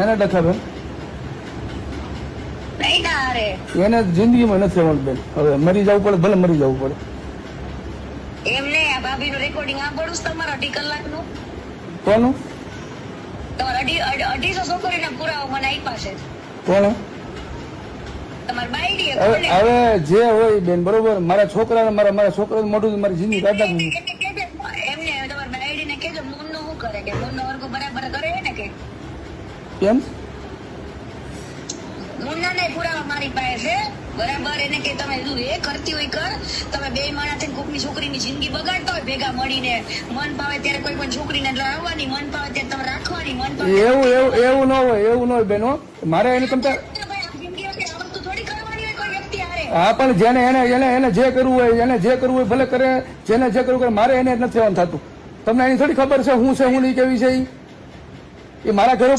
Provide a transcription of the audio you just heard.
એને ડખા બેન નહીં ના અરે એને જિંદગીમાં નથી રહેવાનું બેન. હવે મરી જવું પડે, ભલે મરી જવું પડે. એમને આ ભાભીનું રેકોર્ડિંગ સાંભળું છું તમારા 2 કલાકનું. કોનું? તમારા 250 છોકરીના પુરાવા મને આપ્યા છે. કોણે? તમારી બાયડીએ હવે કોને? હવે જે હોય બેન બરોબર, મારા છોકરાને મારા છોકરાનું મોઢું મારી જિંદગી કાઢી નાખી. એમને તમારી બાયડીને કહેજો મુન્નો શું કરે કે મુન્નો વર્ગો બરાબર કરે ને કે કેમ? મુન્નાને પુરાવા મારી પાસે છે બરાબર. એને કે તમે જો એ કરતી હોય કર, તમે બે માણસ થઈને કોકની છોકરીની જિંદગી બગાડતા હોય ભેગા મળીને, મન પાવે ત્યારે કોઈ પણ છોકરીને લાવવાની, મન પાવે ત્યારે તમે રાખવાની, મન પાવે એવું ન હોય, એવું ન હોય બેન. હો મારે એને તમતા હા, પણ જેને એને એને એને જે કરવું હોય, એને જે કરવું હોય ભલે કરે, જેને જે કરવું કરે. મારે એને નથી થવાનું થતું. તમને એની થોડી ખબર છે હું છે હું નહીં કેવી છે એ મારા ઘરે